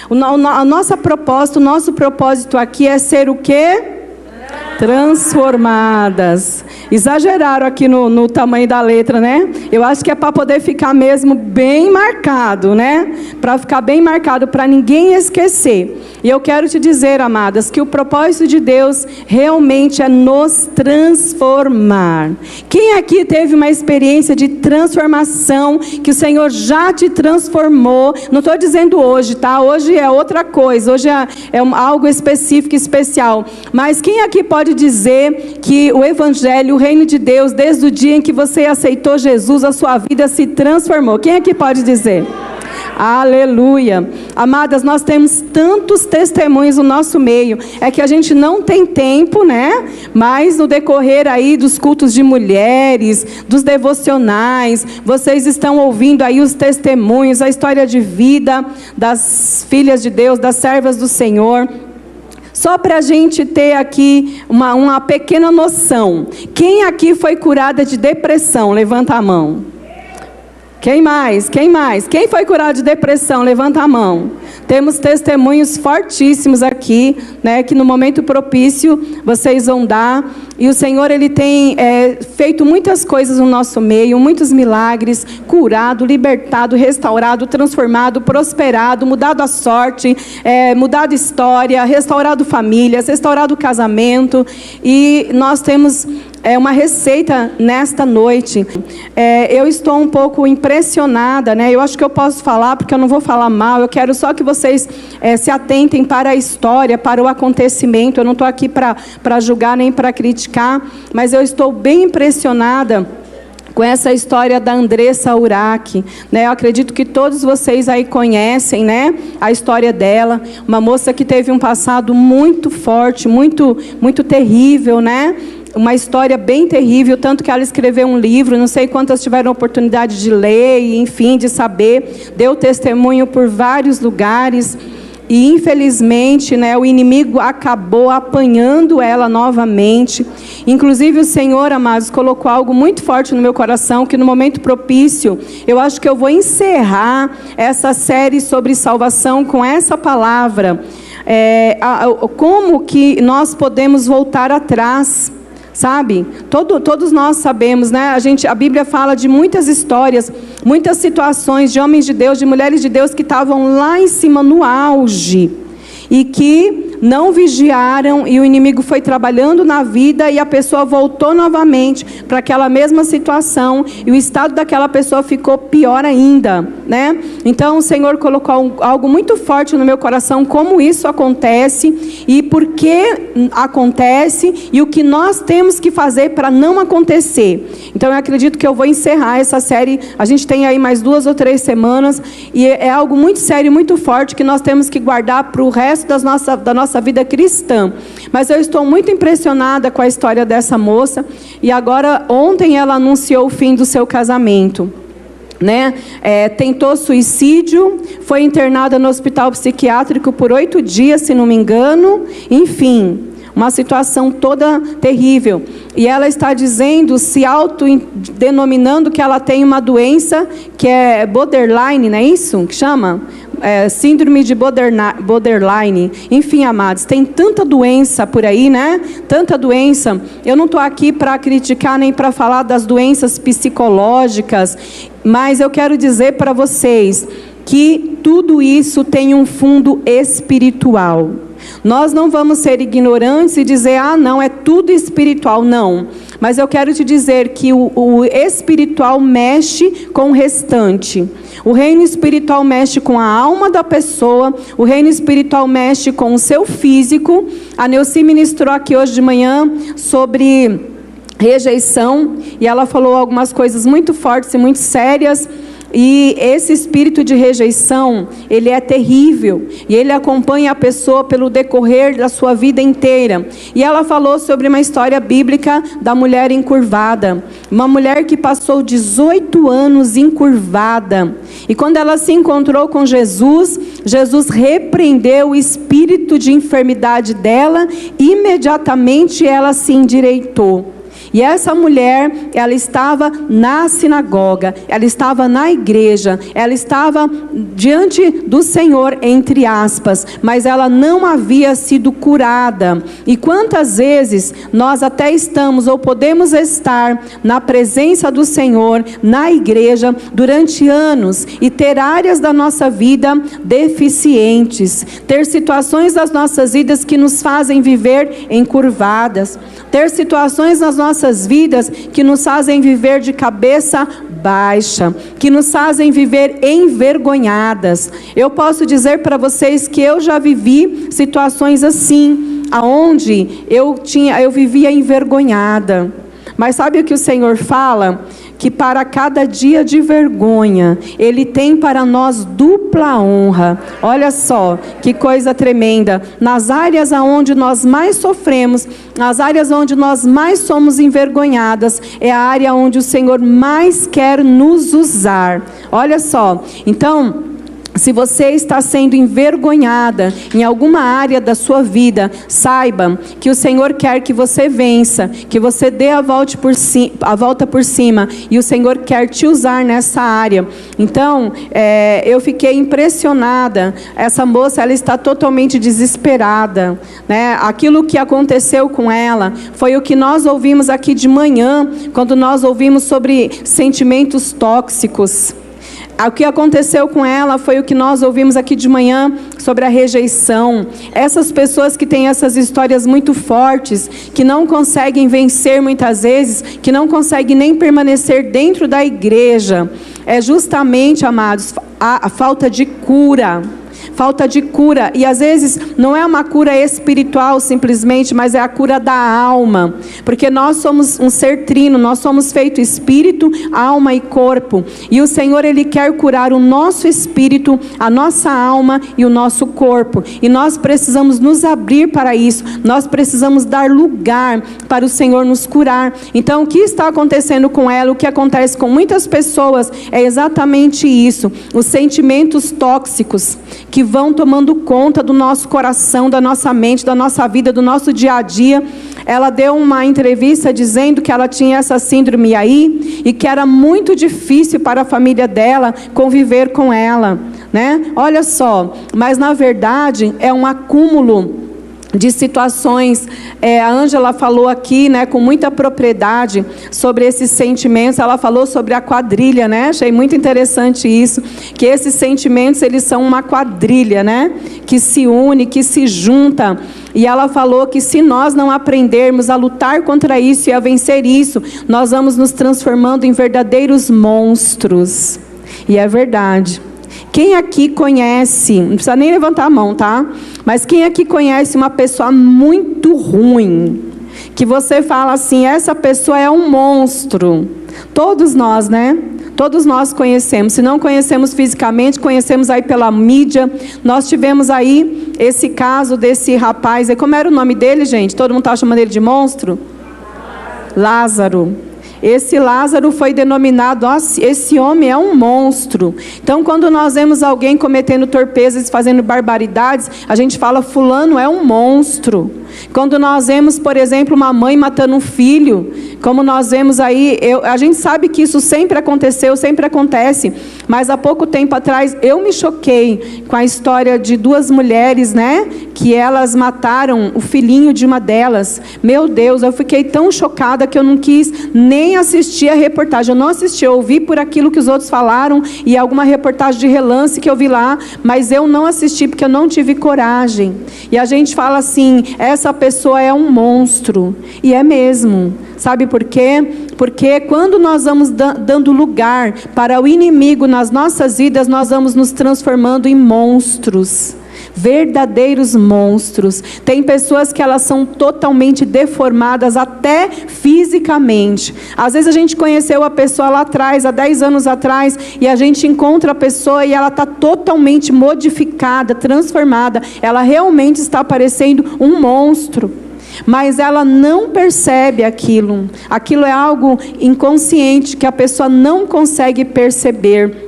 A nossa proposta, o nosso propósito aqui é ser o quê? Transformadas. Exageraram aqui no tamanho da letra, né? Eu acho que é para poder ficar mesmo bem marcado, né? Para ficar bem marcado, para ninguém esquecer. E eu quero te dizer, amadas, que o propósito de Deus realmente é nos transformar. Quem aqui teve uma experiência de transformação, que o Senhor já te transformou? Não estou dizendo hoje, tá? Hoje é outra coisa, hoje é algo específico, especial. Mas quem aqui pode dizer que o Evangelho, o Reino de Deus, desde o dia em que você aceitou Jesus, a sua vida se transformou? Quem aqui pode dizer? Aleluia. Amadas, nós temos tantos testemunhos no nosso meio, é que a gente não tem tempo, né? Mas no decorrer aí dos cultos de mulheres, dos devocionais, vocês estão ouvindo aí os testemunhos, a história de vida das filhas de Deus, das servas do Senhor. Só para a gente ter aqui uma pequena noção. Quem aqui foi curada de depressão? Levanta a mão. Quem mais? Quem mais? Quem foi curado de depressão? Levanta a mão. Temos testemunhos fortíssimos aqui, né? Que no momento propício vocês vão dar. E o Senhor, Ele tem feito muitas coisas no nosso meio, muitos milagres, curado, libertado, restaurado, transformado, prosperado, mudado a sorte, mudado história, restaurado famílias, restaurado casamento. E nós temos uma receita nesta noite. Eu estou um pouco impressionada, né? Eu acho que eu posso falar, porque eu não vou falar mal. Eu quero só que vocês se atentem para a história, para o acontecimento. Eu não estou aqui para julgar nem para criticar, mas eu estou bem impressionada com essa história da Andressa Urach, né? Eu acredito que todos vocês aí conhecem, né? A história dela, uma moça que teve um passado muito forte, muito, muito terrível, né? Uma história bem terrível, tanto que ela escreveu um livro, não sei quantas tiveram a oportunidade de ler, e, enfim, de saber, deu testemunho por vários lugares. E infelizmente, né, o inimigo acabou apanhando ela novamente. Inclusive o Senhor, amados, colocou algo muito forte no meu coração, que no momento propício, eu acho que eu vou encerrar essa série sobre salvação com essa palavra. Como que nós podemos voltar atrás? Sabe? Todos nós sabemos, né? A Bíblia fala de muitas histórias, muitas situações de homens de Deus, de mulheres de Deus que estavam lá em cima no auge e que não vigiaram, e o inimigo foi trabalhando na vida e a pessoa voltou novamente para aquela mesma situação e o estado daquela pessoa ficou pior ainda, né? Então o Senhor colocou algo muito forte no meu coração, como isso acontece e por que acontece e o que nós temos que fazer para não acontecer. Então eu acredito que eu vou encerrar essa série. A gente tem aí mais 2 ou 3 semanas e é algo muito sério, muito forte, que nós temos que guardar para o resto da nossa vida cristã. Mas eu estou muito impressionada com a história dessa moça. E agora, ontem ela anunciou o fim do seu casamento, né? Tentou suicídio, foi internada no hospital psiquiátrico por 8 dias, se não me engano. Enfim, uma situação toda terrível. E ela está dizendo, se autodenominando que ela tem uma doença que é borderline, não é isso que chama? Síndrome de borderline. Enfim, amados, tem tanta doença por aí, né? Tanta doença. Eu não estou aqui para criticar nem para falar das doenças psicológicas, mas eu quero dizer para vocês que tudo isso tem um fundo espiritual. Nós não vamos ser ignorantes e dizer, não, é tudo espiritual, não. Mas eu quero te dizer que o espiritual mexe com o restante. O reino espiritual mexe com a alma da pessoa, o reino espiritual mexe com o seu físico. A Neuci ministrou aqui hoje de manhã sobre rejeição, e ela falou algumas coisas muito fortes e muito sérias. E esse espírito de rejeição, ele é terrível, e ele acompanha a pessoa pelo decorrer da sua vida inteira. E ela falou sobre uma história bíblica da mulher encurvada, uma mulher que passou 18 anos encurvada, e quando ela se encontrou com Jesus, Jesus repreendeu o espírito de enfermidade dela, e imediatamente ela se endireitou. E essa mulher, ela estava na sinagoga, ela estava na igreja, ela estava diante do Senhor, entre aspas, mas ela não havia sido curada. E quantas vezes nós até estamos ou podemos estar na presença do Senhor, na igreja, durante anos e ter áreas da nossa vida deficientes, ter situações das nossas vidas que nos fazem viver encurvadas, ter situações nas nossas vidas que nos fazem viver de cabeça baixa, que nos fazem viver envergonhadas. Eu posso dizer para vocês que eu já vivi situações assim, aonde eu vivia envergonhada. Mas sabe o que o Senhor fala? Que para cada dia de vergonha, Ele tem para nós dupla honra. Olha só, que coisa tremenda. Nas áreas onde nós mais sofremos, nas áreas onde nós mais somos envergonhadas, é a área onde o Senhor mais quer nos usar. Olha só, então, se você está sendo envergonhada em alguma área da sua vida, saiba que o Senhor quer que você vença, que você dê a volta por cima, e o Senhor quer te usar nessa área. Então, eu fiquei impressionada. Essa moça, ela está totalmente desesperada, né? Aquilo que aconteceu com ela foi o que nós ouvimos aqui de manhã, quando nós ouvimos sobre sentimentos tóxicos. O que aconteceu com ela foi o que nós ouvimos aqui de manhã sobre a rejeição. Essas pessoas que têm essas histórias muito fortes, que não conseguem vencer muitas vezes, que não conseguem nem permanecer dentro da igreja, é justamente, amados, a falta de cura. Falta de cura, e às vezes não é uma cura espiritual simplesmente, mas é a cura da alma, porque nós somos um ser trino, nós somos feito espírito, alma e corpo, e o Senhor, Ele quer curar o nosso espírito, a nossa alma e o nosso corpo, e nós precisamos nos abrir para isso, nós precisamos dar lugar para o Senhor nos curar. Então, o que está acontecendo com ela, o que acontece com muitas pessoas, é exatamente isso, os sentimentos tóxicos, que vão tomando conta do nosso coração, da nossa mente, da nossa vida, do nosso dia a dia. Ela deu uma entrevista dizendo que ela tinha essa síndrome aí, e que era muito difícil para a família dela conviver com ela, né? Olha só, mas na verdade é um acúmulo de situações. A Ângela falou aqui, né, com muita propriedade sobre esses sentimentos. Ela falou sobre a quadrilha, né? Achei muito interessante isso, que esses sentimentos, eles são uma quadrilha, né, que se une, que se junta. E ela falou que se nós não aprendermos a lutar contra isso e a vencer isso, nós vamos nos transformando em verdadeiros monstros. E é verdade. Quem aqui conhece, não precisa nem levantar a mão, tá? Mas quem aqui conhece uma pessoa muito ruim, que você fala assim, essa pessoa é um monstro? Todos nós, né? Todos nós conhecemos. Se não conhecemos fisicamente, conhecemos aí pela mídia. Nós tivemos aí esse caso desse rapaz. Como era o nome dele, gente? Todo mundo estava chamando ele de monstro? Lázaro. Esse Lázaro foi denominado, esse homem é um monstro. Então, quando nós vemos alguém cometendo torpezas, fazendo barbaridades, a gente fala, fulano é um monstro. Quando nós vemos, por exemplo, uma mãe matando um filho, como nós vemos aí, a gente sabe que isso sempre aconteceu, sempre acontece, mas há pouco tempo atrás eu me choquei com a história de duas mulheres, né, que elas mataram o filhinho de uma delas. Meu Deus, eu fiquei tão chocada que eu não quis nem assistir a reportagem. Eu não assisti, eu ouvi por aquilo que os outros falaram e alguma reportagem de relance que eu vi lá, mas eu não assisti porque eu não tive coragem. E a gente fala assim, essa pessoa é um monstro, e é mesmo. Sabe por quê? Porque quando nós vamos dando lugar para o inimigo nas nossas vidas, nós vamos nos transformando em monstros. Verdadeiros monstros. Tem pessoas que elas são totalmente deformadas, até fisicamente. Às vezes a gente conheceu a pessoa lá atrás, há 10 anos atrás, e a gente encontra a pessoa e ela está totalmente modificada, transformada. Ela realmente está parecendo um monstro. Mas ela não percebe aquilo. Aquilo é algo inconsciente que a pessoa não consegue perceber.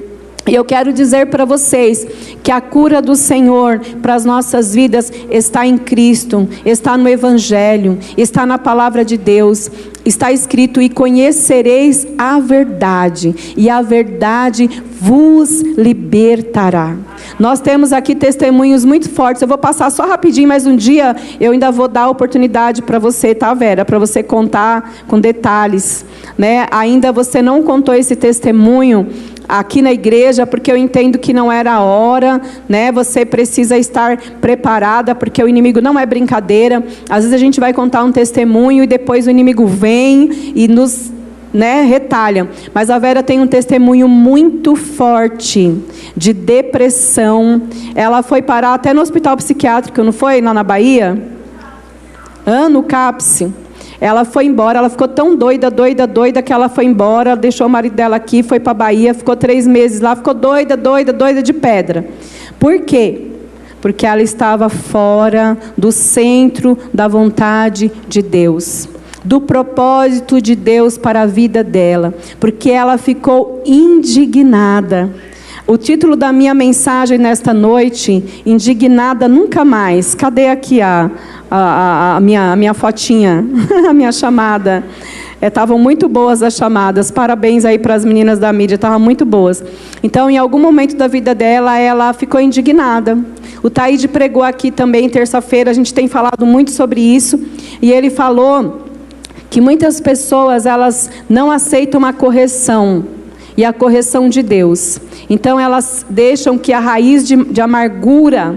E eu quero dizer para vocês que a cura do Senhor para as nossas vidas está em Cristo, está no Evangelho, está na palavra de Deus. Está escrito: e conhecereis a verdade, e a verdade vos libertará. Nós temos aqui testemunhos muito fortes. Eu vou passar só rapidinho, mas um dia eu ainda vou dar a oportunidade para você, tá, Vera? Para você contar com detalhes, né? Ainda você não contou esse testemunho aqui na igreja, porque eu entendo que não era a hora, né? Você precisa estar preparada, porque o inimigo não é brincadeira. Às vezes a gente vai contar um testemunho e depois o inimigo vem e nos, né, retalha. Mas a Vera tem um testemunho muito forte de depressão. Ela foi parar até no hospital psiquiátrico, não foi? Lá na Bahia? No CAPS. Ela foi embora, ela ficou tão doida que ela foi embora, deixou o marido dela aqui, foi para a Bahia, ficou 3 meses lá, ficou doida de pedra. Por quê? Porque ela estava fora do centro da vontade de Deus, do propósito de Deus para a vida dela, porque ela ficou indignada. O título da minha mensagem nesta noite: indignada nunca mais. Cadê aqui a minha fotinha, a minha chamada? Estavam muito boas as chamadas, parabéns aí para as meninas da mídia, estavam muito boas. Então, em algum momento da vida dela, ela ficou indignada. O Taíde pregou aqui também terça-feira, a gente tem falado muito sobre isso, e ele falou que muitas pessoas, elas não aceitam a correção, e a correção de Deus. Então elas deixam que a raiz de amargura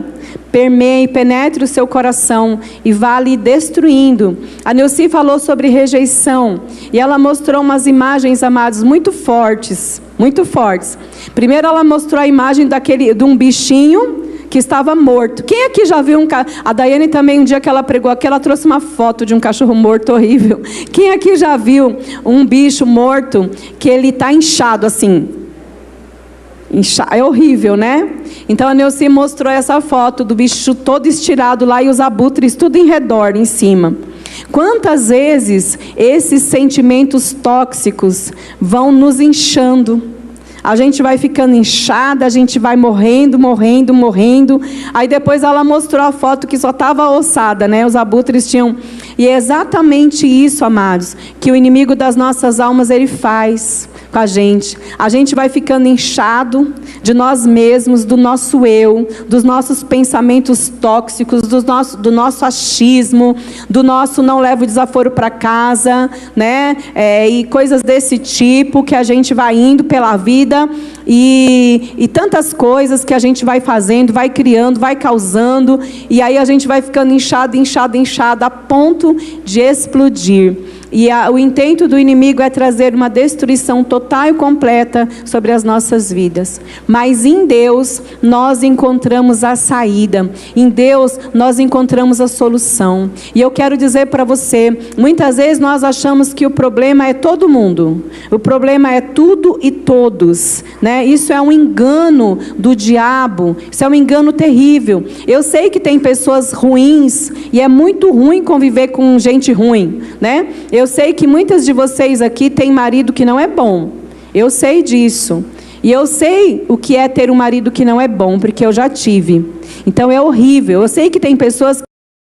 permeie, penetre o seu coração e vá ali destruindo. A Neuci falou sobre rejeição, e ela mostrou umas imagens, amados, muito fortes, muito fortes. Primeiro ela mostrou a imagem de um bichinho que estava morto. Quem aqui já viu a Daiane também, um dia que ela pregou aqui, ela trouxe uma foto de um cachorro morto horrível. Quem aqui já viu um bicho morto que ele está inchado assim? É horrível, né? Então a Neuci mostrou essa foto do bicho todo estirado lá e os abutres tudo em redor, em cima. Quantas vezes esses sentimentos tóxicos vão nos inchando? A gente vai ficando inchada, a gente vai morrendo. Aí depois ela mostrou a foto que só estava ossada, né? Os abutres tinham... E é exatamente isso, amados, que o inimigo das nossas almas, ele faz com a gente. A gente vai ficando inchado de nós mesmos, do nosso eu, dos nossos pensamentos tóxicos, do nosso achismo, do nosso não levo desaforo para casa, né? E coisas desse tipo que a gente vai indo pela vida e tantas coisas que a gente vai fazendo, vai criando, vai causando, e aí a gente vai ficando inchado a ponto de explodir. E o intento do inimigo é trazer uma destruição total e completa sobre as nossas vidas. Mas em Deus nós encontramos a saída. Em Deus nós encontramos a solução. E eu quero dizer para você, muitas vezes nós achamos que o problema é todo mundo. O problema é tudo e todos, né? Isso é um engano do diabo. Isso é um engano terrível. Eu sei que tem pessoas ruins e é muito ruim conviver com gente ruim, né? Eu sei que muitas de vocês aqui têm marido que não é bom. Eu sei disso. E eu sei o que é ter um marido que não é bom, porque eu já tive. Então é horrível. Eu sei que tem pessoas que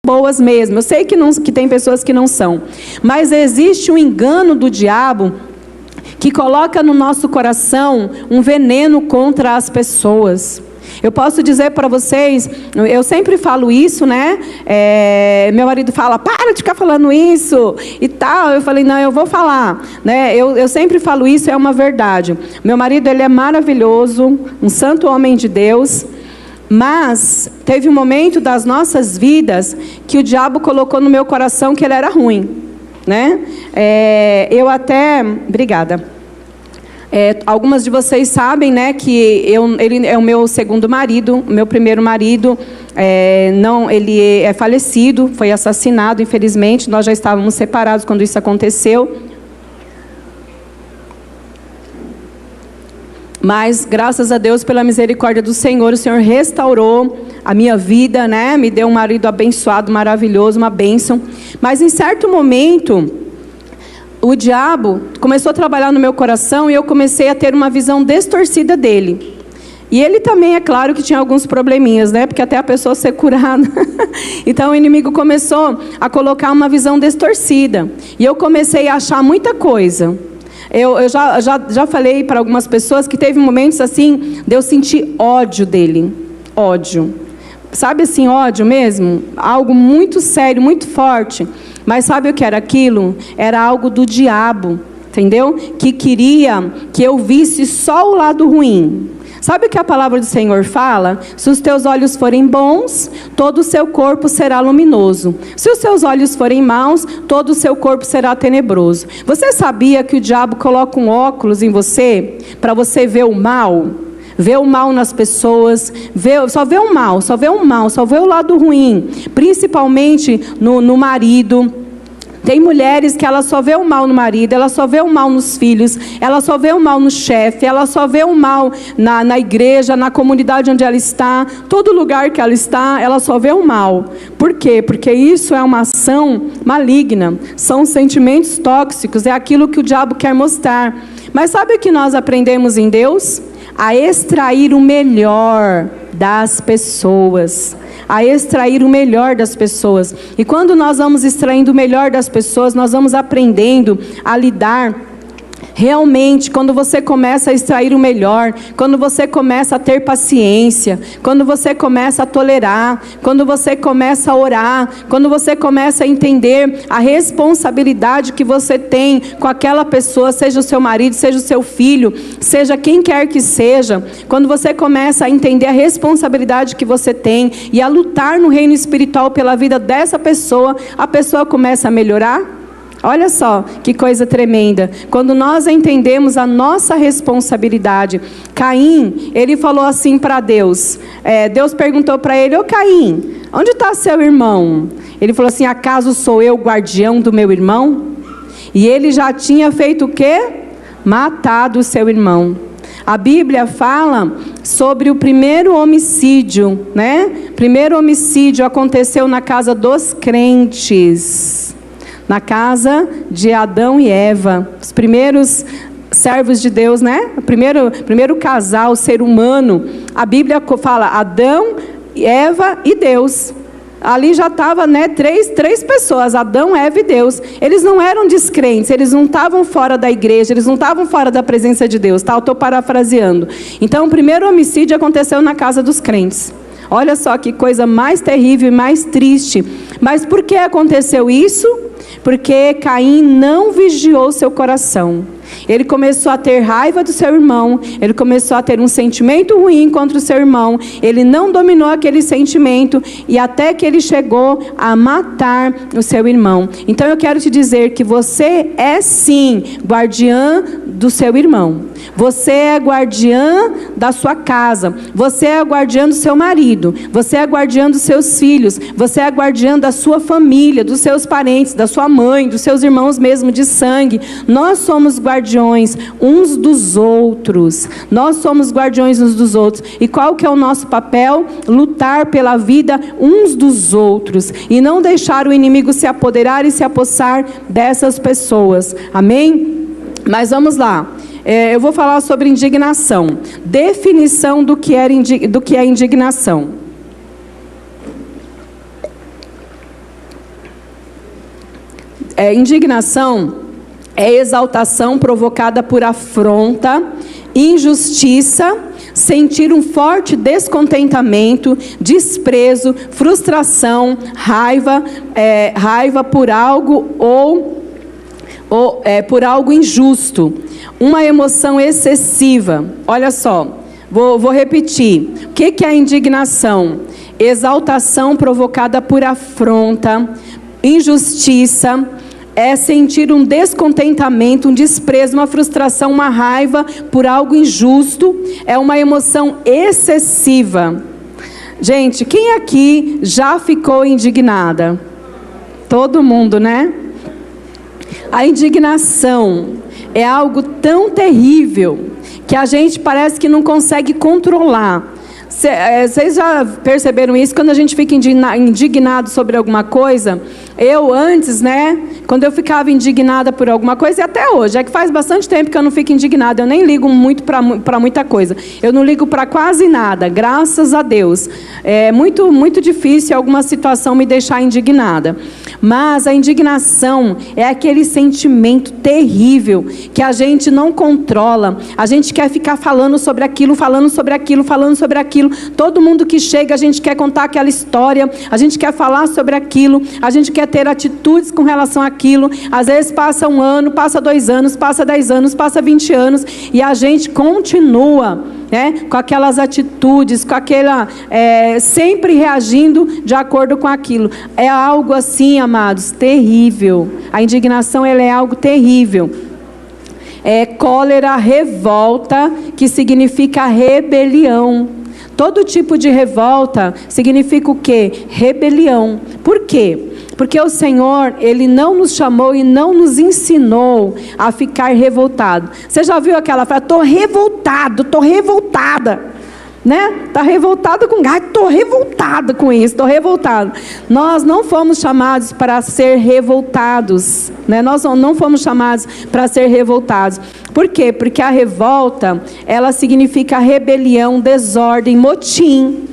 são boas mesmo. Eu sei que tem pessoas que não são. Mas existe um engano do diabo que coloca no nosso coração um veneno contra as pessoas. Eu posso dizer para vocês, eu sempre falo isso, né? Meu marido fala, para de ficar falando isso e tal. Eu falei, não, eu vou falar, né? Eu sempre falo isso, é uma verdade. Meu marido, ele é maravilhoso, um santo homem de Deus, mas teve um momento das nossas vidas que o diabo colocou no meu coração que ele era ruim, né? Obrigada. Algumas de vocês sabem, né, que ele é o meu segundo marido. Meu primeiro marido, ele é falecido, foi assassinado, infelizmente. Nós já estávamos separados quando isso aconteceu. Mas, graças a Deus, pela misericórdia do Senhor, o Senhor restaurou a minha vida, né? Me deu um marido abençoado, maravilhoso, uma bênção. Mas, em certo momento, o diabo começou a trabalhar no meu coração e eu comecei a ter uma visão distorcida dele. E ele também, é claro, que tinha alguns probleminhas, né? Porque até a pessoa ser curada. Então o inimigo começou a colocar uma visão distorcida. E eu comecei a achar muita coisa. Eu já falei para algumas pessoas que teve momentos assim, de eu sentir ódio dele. Ódio. Sabe assim, ódio mesmo? Algo muito sério, muito forte. Mas sabe o que era aquilo? Era algo do diabo, entendeu? Que queria que eu visse só o lado ruim. Sabe o que a palavra do Senhor fala? Se os teus olhos forem bons, todo o seu corpo será luminoso. Se os seus olhos forem maus, todo o seu corpo será tenebroso. Você sabia que o diabo coloca um óculos em você para você ver o mal? Ver o mal nas pessoas, só vê o mal, só vê o lado ruim. Principalmente no marido. Tem mulheres que ela só vê o mal no marido, ela só vê o mal nos filhos, ela só vê o mal no chefe, ela só vê o mal na igreja, na comunidade onde ela está, todo lugar que ela está, ela só vê o mal. Por quê? Porque isso é uma ação maligna, são sentimentos tóxicos, é aquilo que o diabo quer mostrar. Mas sabe o que nós aprendemos em Deus? A extrair o melhor das pessoas. A extrair o melhor das pessoas. E quando nós vamos extraindo o melhor das pessoas, nós vamos aprendendo a lidar. Realmente, quando você começa a extrair o melhor, quando você começa a ter paciência, quando você começa a tolerar, quando você começa a orar, quando você começa a entender a responsabilidade que você tem com aquela pessoa, seja o seu marido, seja o seu filho, seja quem quer que seja, quando você começa a entender a responsabilidade que você tem e a lutar no reino espiritual pela vida dessa pessoa, a pessoa começa a melhorar. Olha só que coisa tremenda. Quando nós entendemos a nossa responsabilidade. Caim, ele falou assim para Deus. Deus perguntou para ele: ô Caim, onde está seu irmão? Ele falou assim: acaso sou eu o guardião do meu irmão? E ele já tinha feito o quê? Matado o seu irmão. A Bíblia fala sobre o primeiro homicídio, né? Primeiro homicídio aconteceu na casa dos crentes. Na casa de Adão e Eva, os primeiros servos de Deus, né? O primeiro casal, ser humano. A Bíblia fala Adão, Eva e Deus. Ali já estava, né, três pessoas, Adão, Eva e Deus. Eles não eram descrentes, eles não estavam fora da igreja, eles não estavam fora da presença de Deus, tá? Eu estou parafraseando. Então o primeiro homicídio aconteceu na casa dos crentes. Olha só que coisa mais terrível e mais triste. Mas por que aconteceu isso? Porque Caim não vigiou seu coração. Ele começou a ter raiva do seu irmão, ele começou a ter um sentimento ruim contra o seu irmão, ele não dominou aquele sentimento e até que ele chegou a matar o seu irmão. Então eu quero te dizer que você é sim guardiã do seu irmão. Você é guardiã da sua casa, você é guardiã do seu marido, você é guardiã dos seus filhos, você é guardiã da sua família, dos seus parentes, da sua mãe, dos seus irmãos mesmo de sangue. Nós somos guardiões uns dos outros. Nós somos guardiões uns dos outros. E qual que é o nosso papel? Lutar pela vida uns dos outros e não deixar o inimigo se apoderar e se apossar dessas pessoas. Amém? Mas vamos lá. Eu vou falar sobre indignação. Definição do que é indignação. Indignação é exaltação provocada por afronta, injustiça, sentir um forte descontentamento, desprezo, frustração, raiva por algo ou por algo injusto. Uma emoção excessiva. Olha só, vou repetir. O que é a indignação? Exaltação provocada por afronta, injustiça, é sentir um descontentamento, um desprezo, uma frustração, uma raiva por algo injusto. É uma emoção excessiva. Gente, quem aqui já ficou indignada? Todo mundo, né? A indignação é algo tão terrível que a gente parece que não consegue controlar. Vocês já perceberam isso? Quando a gente fica indignado sobre alguma coisa, eu antes, né, quando eu ficava indignada por alguma coisa, e até hoje, é que faz bastante tempo que eu não fico indignada, eu nem ligo muito para muita coisa, eu não ligo para quase nada, graças a Deus. É muito difícil alguma situação me deixar indignada, mas a indignação é aquele sentimento terrível que a gente não controla, a gente quer ficar falando sobre aquilo, todo mundo que chega, a gente quer contar aquela história, a gente quer falar sobre aquilo, a gente quer ter atitudes com relação àquilo. Às vezes passa 1 ano, passa 2 anos, passa 10 anos, passa 20 anos, e a gente continua, né, com aquelas atitudes, com aquela, sempre reagindo de acordo com aquilo. É algo assim, amados, terrível. A indignação, ela é algo terrível. É cólera, revolta, que significa rebelião. Todo tipo de revolta significa o quê? Rebelião. Por quê? Porque o Senhor, Ele não nos chamou e não nos ensinou a ficar revoltado. Você já viu aquela frase? Estou revoltado, estou revoltada. Né? Está revoltado com gás, estou revoltado com isso, estou revoltado. Nós não fomos chamados para ser revoltados, né? Nós não fomos chamados para ser revoltados. Por quê? Porque a revolta, ela significa rebelião, desordem, motim.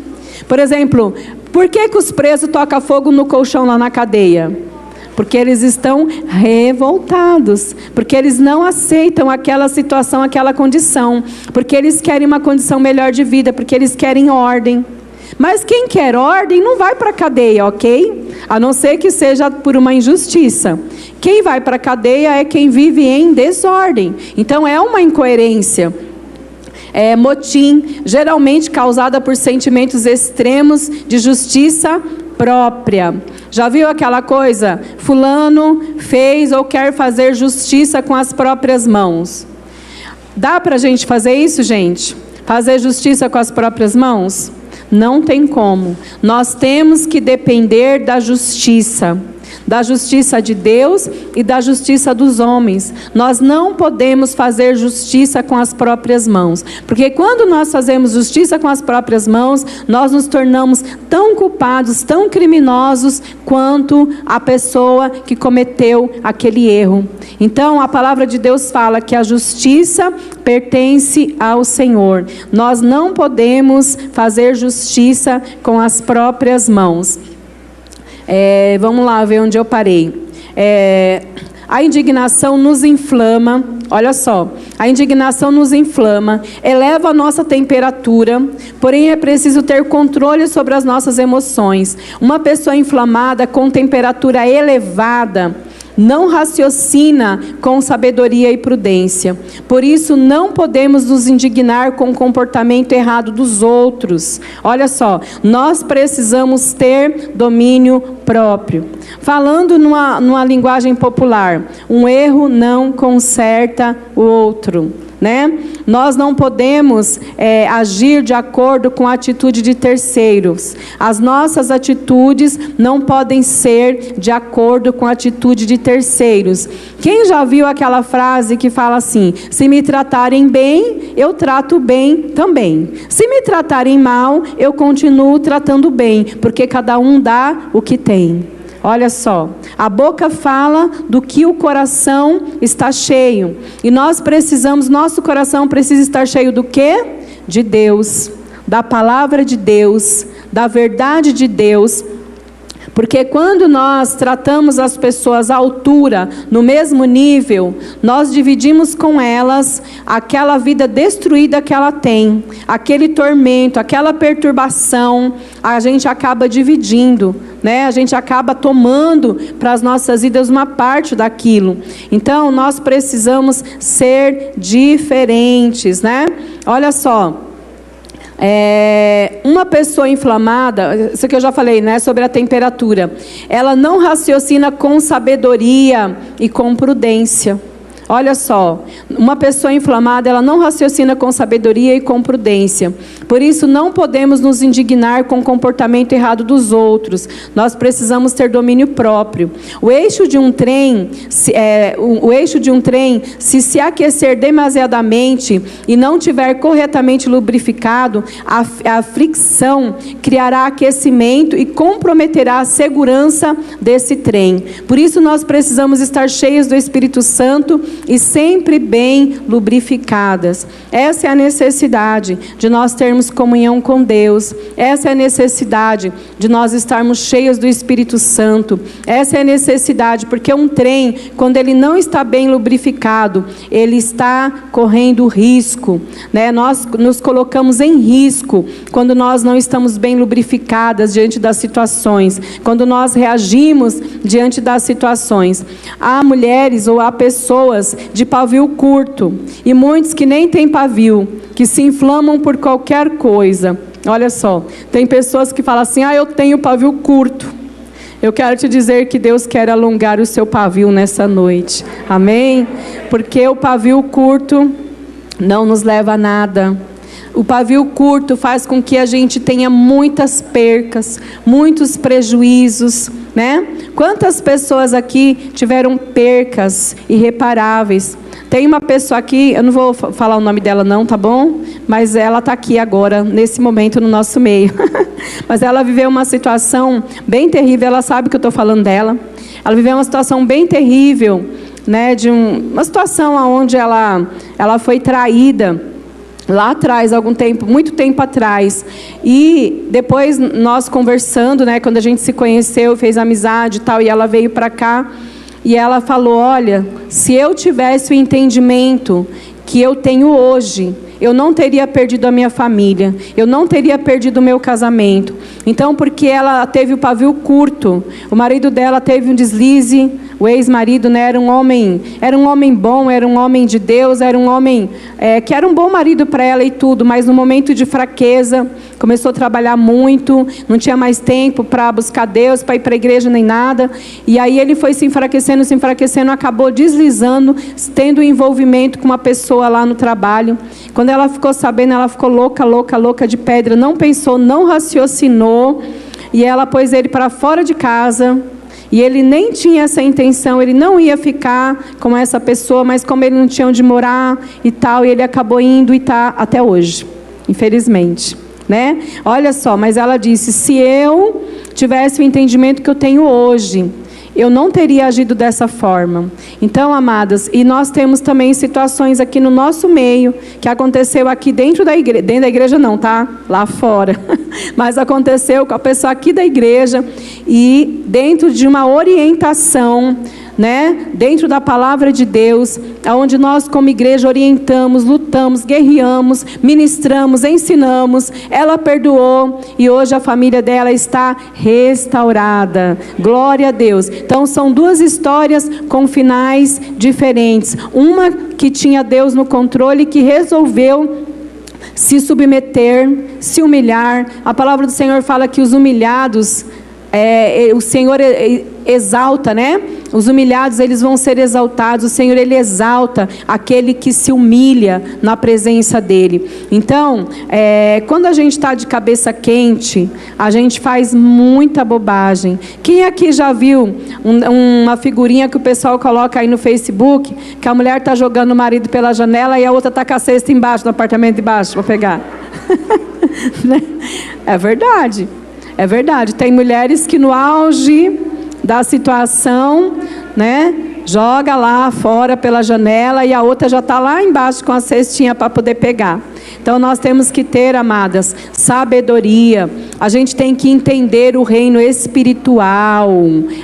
Por exemplo, por que os presos tocam fogo no colchão lá na cadeia? Porque eles estão revoltados, porque eles não aceitam aquela situação, aquela condição, porque eles querem uma condição melhor de vida, porque eles querem ordem. Mas quem quer ordem não vai para a cadeia, ok? A não ser que seja por uma injustiça. Quem vai para a cadeia é quem vive em desordem. Então é uma incoerência. É motim, geralmente causada por sentimentos extremos de justiça própria. Já viu aquela coisa? Fulano fez ou quer fazer justiça com as próprias mãos. Dá para a gente fazer isso, gente? Fazer justiça com as próprias mãos? Não tem como. Nós temos que depender da justiça de Deus e da justiça dos homens. Nós não podemos fazer justiça com as próprias mãos, porque quando nós fazemos justiça com as próprias mãos, nós nos tornamos tão culpados, tão criminosos, quanto a pessoa que cometeu aquele erro. Então a palavra de Deus fala que a justiça pertence ao Senhor. Nós não podemos fazer justiça com as próprias mãos. Vamos lá ver onde eu parei. A indignação nos inflama. Olha só, a indignação nos inflama, eleva a nossa temperatura, porém é preciso ter controle sobre as nossas emoções. Uma pessoa inflamada com temperatura elevada não raciocina com sabedoria e prudência. Por isso, não podemos nos indignar com o comportamento errado dos outros. Olha só, nós precisamos ter domínio próprio. Falando numa linguagem popular, um erro não conserta o outro. Né? Nós não podemos agir de acordo com a atitude de terceiros. As nossas atitudes não podem ser de acordo com a atitude de terceiros. Quem já viu aquela frase que fala assim: se me tratarem bem, eu trato bem também. Se me tratarem mal, eu continuo tratando bem, porque cada um dá o que tem. Olha só, a boca fala do que o coração está cheio. E nós precisamos, nosso coração precisa estar cheio do quê? De Deus, da palavra de Deus, da verdade de Deus. Porque quando nós tratamos as pessoas à altura, no mesmo nível, nós dividimos com elas aquela vida destruída que ela tem, aquele tormento, aquela perturbação, a gente acaba dividindo, né? A gente acaba tomando para as nossas vidas uma parte daquilo. Então, nós precisamos ser diferentes, né? Olha só. Uma pessoa inflamada, isso que eu já falei, né, sobre a temperatura, ela não raciocina com sabedoria e com prudência. Olha só, uma pessoa inflamada, ela não raciocina com sabedoria e com prudência. Por isso, não podemos nos indignar com o comportamento errado dos outros. Nós precisamos ter domínio próprio. O eixo de um trem, se aquecer demasiadamente e não tiver corretamente lubrificado, a fricção criará aquecimento e comprometerá a segurança desse trem. Por isso, nós precisamos estar cheios do Espírito Santo e sempre bem lubrificadas. Essa é a necessidade de nós termos comunhão com Deus. Essa é a necessidade de nós estarmos cheios do Espírito Santo. Essa é a necessidade, porque um trem, quando ele não está bem lubrificado, ele está correndo risco, né? Nós nos colocamos em risco quando nós não estamos bem lubrificadas diante das situações, quando nós reagimos diante das situações. Há mulheres ou há pessoas de pavio curto, e muitos que nem têm pavio, que se inflamam por qualquer coisa. Olha só, tem pessoas que falam assim: eu tenho pavio curto. Eu quero te dizer que Deus quer alongar o seu pavio nessa noite, amém? Porque o pavio curto não nos leva a nada. O pavio curto faz com que a gente tenha muitas percas, muitos prejuízos, né? Quantas pessoas aqui tiveram percas irreparáveis? Tem uma pessoa aqui, eu não vou falar o nome dela não, tá bom? Mas ela está aqui agora, nesse momento, no nosso meio. Mas ela viveu uma situação bem terrível, ela sabe que eu estou falando dela. Ela viveu uma situação bem terrível, né? Uma situação onde ela foi traída. Lá atrás, muito tempo atrás. E depois nós conversando, né, quando a gente se conheceu, fez amizade e tal, e ela veio para cá, e ela falou: olha, se eu tivesse o entendimento que eu tenho hoje, eu não teria perdido a minha família, eu não teria perdido o meu casamento. Então, porque ela teve o pavio curto, o marido dela teve um deslize, o ex-marido, né, era um homem bom, era um homem de Deus, era um homem que era um bom marido para ela e tudo, mas no momento de fraqueza, começou a trabalhar muito, não tinha mais tempo para buscar Deus, para ir para a igreja nem nada, e aí ele foi se enfraquecendo, acabou deslizando, tendo envolvimento com uma pessoa lá no trabalho. Quando ela ficou sabendo, ela ficou louca de pedra, não pensou, não raciocinou, e ela pôs ele para fora de casa. E ele nem tinha essa intenção, ele não ia ficar com essa pessoa, mas como ele não tinha onde morar e tal, ele acabou indo e está até hoje, infelizmente, né? Olha só, mas ela disse: se eu tivesse o entendimento que eu tenho hoje, eu não teria agido dessa forma. Então, amadas, e nós temos também situações aqui no nosso meio, que aconteceu aqui dentro da igreja não, tá? Lá fora. Mas aconteceu com a pessoa aqui da igreja, e dentro de uma orientação, né, dentro da palavra de Deus, onde nós como igreja orientamos, lutamos, guerreamos, ministramos, ensinamos, ela perdoou e hoje a família dela está restaurada. Glória a Deus. Então são duas histórias com finais diferentes. Uma que tinha Deus no controle, que resolveu se submeter, se humilhar. A palavra do Senhor fala que os humilhados, o Senhor exalta, né? Os humilhados, eles vão ser exaltados. O Senhor, Ele exalta aquele que se humilha na presença dEle. Então, quando a gente está de cabeça quente, a gente faz muita bobagem. Quem aqui já viu uma figurinha que o pessoal coloca aí no Facebook, que a mulher está jogando o marido pela janela e a outra está com a cesta embaixo, no apartamento de baixo, para pegar? É verdade. É verdade. Tem mulheres que no auge da situação, né, joga lá fora pela janela e a outra já está lá embaixo com a cestinha para poder pegar. Então nós temos que ter, amadas, sabedoria. A gente tem que entender o reino espiritual.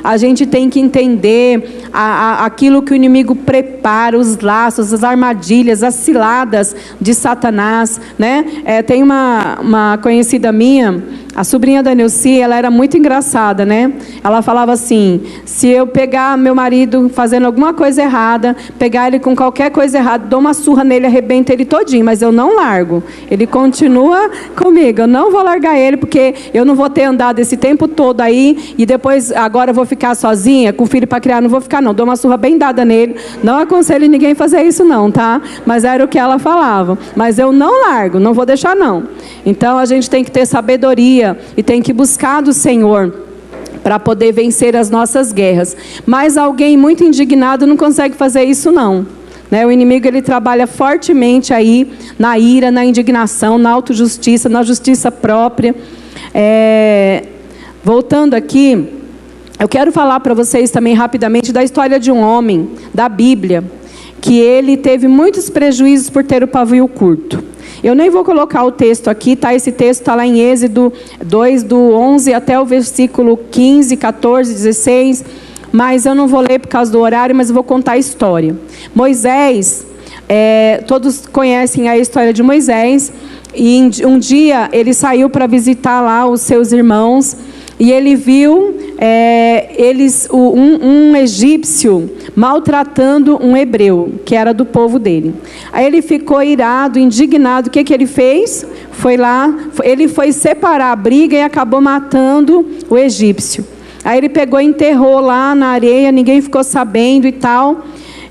A gente tem que entender aquilo que o inimigo prepara, os laços, as armadilhas, as ciladas de Satanás, né? Tem uma conhecida minha, A sobrinha da Nilce, ela era muito engraçada, né? Ela falava assim, se eu pegar meu marido fazendo alguma coisa errada, pegar ele com qualquer coisa errada, dou uma surra nele, arrebento ele todinho, mas eu não largo. Ele continua comigo, eu não vou largar ele, porque eu não vou ter andado esse tempo todo aí, e depois, agora eu vou ficar sozinha, com filho para criar, não vou ficar não. Dou uma surra bem dada nele, não aconselho ninguém a fazer isso não, tá? Mas era o que ela falava. Mas eu não largo, não vou deixar não. Então a gente tem que ter sabedoria e tem que buscar do Senhor para poder vencer as nossas guerras. Mas alguém muito indignado não consegue fazer isso não. Né? O inimigo ele trabalha fortemente aí na ira, na indignação, na autojustiça, na justiça própria. Voltando aqui, eu quero falar para vocês também rapidamente da história de um homem da Bíblia, que ele teve muitos prejuízos por ter o pavio curto. Eu nem vou colocar o texto aqui, tá? Esse texto está lá em Êxodo 2, do 11 até o versículo 15, 14, 16, mas eu não vou ler por causa do horário, mas eu vou contar a história. Moisés, todos conhecem a história de Moisés, e um dia ele saiu para visitar lá os seus irmãos, e ele viu um egípcio maltratando um hebreu, que era do povo dele. Aí ele ficou irado, indignado. O que ele fez? Ele foi separar a briga e acabou matando o egípcio. Aí ele pegou e enterrou lá na areia, ninguém ficou sabendo e tal.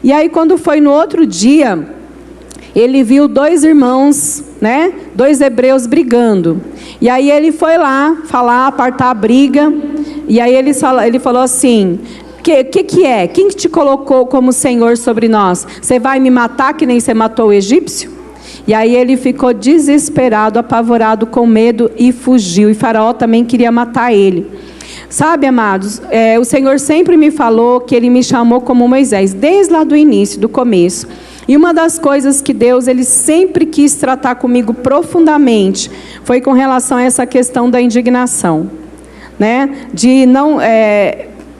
E aí quando foi no outro dia, ele viu dois irmãos, né? Dois hebreus brigando. E aí ele foi lá falar, apartar a briga. E aí ele falou assim, que é? Quem que te colocou como Senhor sobre nós? Você vai me matar que nem você matou o egípcio? E aí ele ficou desesperado, apavorado, com medo e fugiu. E Faraó também queria matar ele. Sabe, amados, o Senhor sempre me falou que Ele me chamou como Moisés, desde lá do início, do começo. E uma das coisas que Deus, Ele sempre quis tratar comigo profundamente, foi com relação a essa questão da indignação, né? De não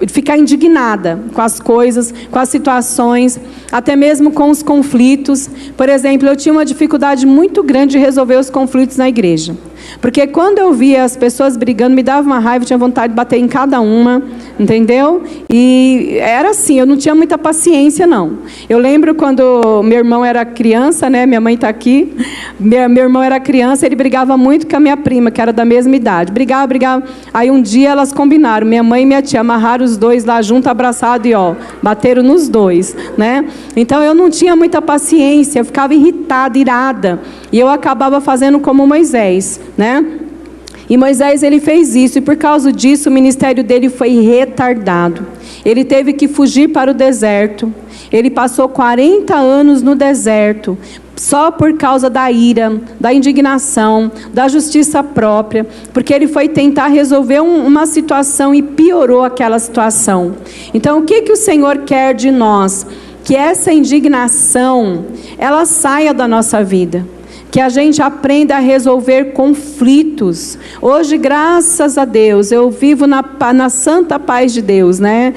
ficar indignada com as coisas, com as situações, até mesmo com os conflitos. Por exemplo, eu tinha uma dificuldade muito grande de resolver os conflitos na igreja. Porque quando eu via as pessoas brigando, me dava uma raiva, tinha vontade de bater em cada uma, entendeu? E era assim, eu não tinha muita paciência não. Eu lembro quando meu irmão era criança, né? Minha mãe está aqui. Meu irmão era criança, ele brigava muito com a minha prima, que era da mesma idade. Brigava. Aí um dia elas combinaram, minha mãe e minha tia amarraram os dois lá junto, abraçados, e bateram nos dois, né? Então eu não tinha muita paciência, eu ficava irritada, irada. E eu acabava fazendo como Moisés, né? E Moisés, ele fez isso, e por causa disso o ministério dele foi retardado. Ele teve que fugir para o deserto. Ele passou 40 anos no deserto, só por causa da ira, da indignação, da justiça própria, porque ele foi tentar resolver uma situação e piorou aquela situação. Então, o que o Senhor quer de nós? Que essa indignação, ela saia da nossa vida. Que a gente aprenda a resolver conflitos. Hoje, graças a Deus, eu vivo na santa paz de Deus, né?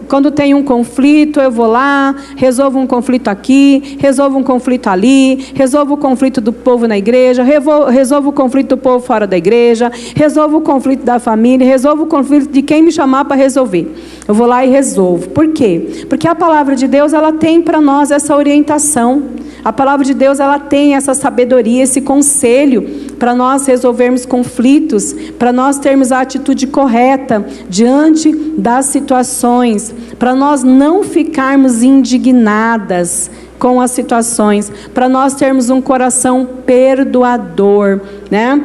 Quando tenho um conflito, eu vou lá, resolvo um conflito aqui, resolvo um conflito ali, resolvo o conflito do povo na igreja, resolvo o conflito do povo fora da igreja, resolvo o conflito da família, resolvo o conflito de quem me chamar para resolver. Eu vou lá e resolvo. Por quê? Porque a palavra de Deus, ela tem para nós essa orientação. A palavra de Deus, ela tem essa sabedoria, esse conselho para nós resolvermos conflitos, para nós termos a atitude correta diante das situações, para nós não ficarmos indignadas com as situações, para nós termos um coração perdoador, né?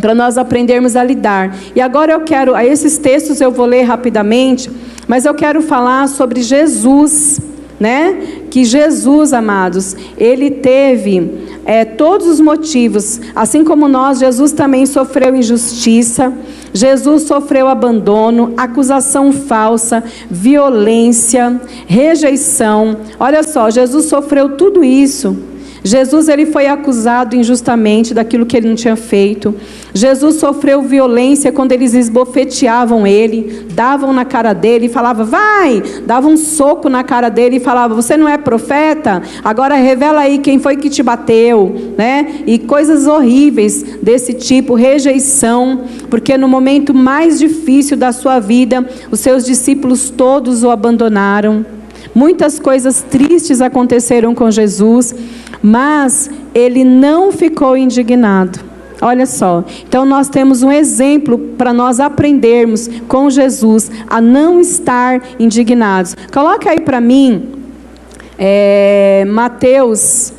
Para nós aprendermos a lidar. E agora esses textos eu vou ler rapidamente, mas eu quero falar sobre Jesus, né? Que Jesus, amados, ele teve todos os motivos, assim como nós, Jesus também sofreu injustiça, Jesus sofreu abandono, acusação falsa, violência, rejeição. Olha só, Jesus sofreu tudo isso. Jesus, ele foi acusado injustamente daquilo que ele não tinha feito. Jesus sofreu violência quando eles esbofeteavam ele, davam na cara dele e falavam, vai! Davam um soco na cara dele e falavam, você não é profeta? Agora revela aí quem foi que te bateu, né? E coisas horríveis desse tipo, rejeição, porque no momento mais difícil da sua vida, os seus discípulos todos o abandonaram. Muitas coisas tristes aconteceram com Jesus, mas ele não ficou indignado. Olha só, então nós temos um exemplo para nós aprendermos com Jesus a não estar indignados. Coloca aí para mim, Mateus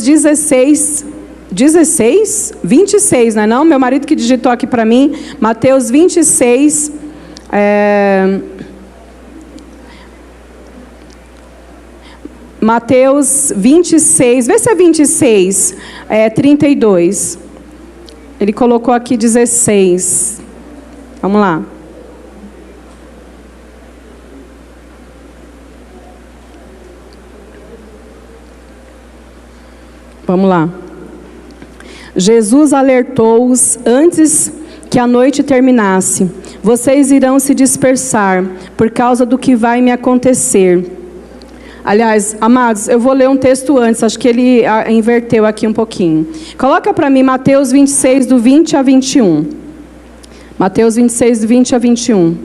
16, 26, não é não? Meu marido que digitou aqui para mim, Mateus 26, Mateus 26, vê se é 26, 32. Ele colocou aqui 16. Vamos lá. Vamos lá. Jesus alertou-os antes que a noite terminasse. Vocês irão se dispersar por causa do que vai me acontecer. Aliás, amados, eu vou ler um texto antes, acho que ele inverteu aqui um pouquinho. Coloca para mim Mateus 26, do 20 a 21. Mateus 26, do 20 a 21.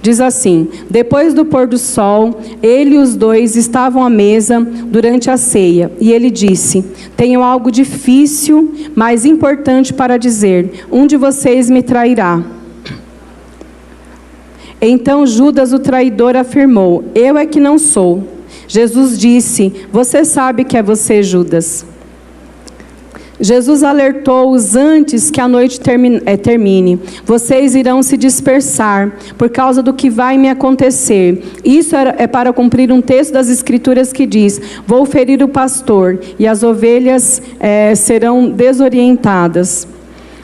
Diz assim, depois do pôr do sol, ele e os dois estavam à mesa durante a ceia. E ele disse, tenho algo difícil, mas importante para dizer. Um de vocês me trairá. Então Judas, o traidor, afirmou, eu é que não sou. Jesus disse, você sabe que é você, Judas. Jesus alertou-os antes que a noite termine. Vocês irão se dispersar por causa do que vai me acontecer. Isso é para cumprir um texto das Escrituras que diz, vou ferir o pastor e as ovelhas serão desorientadas.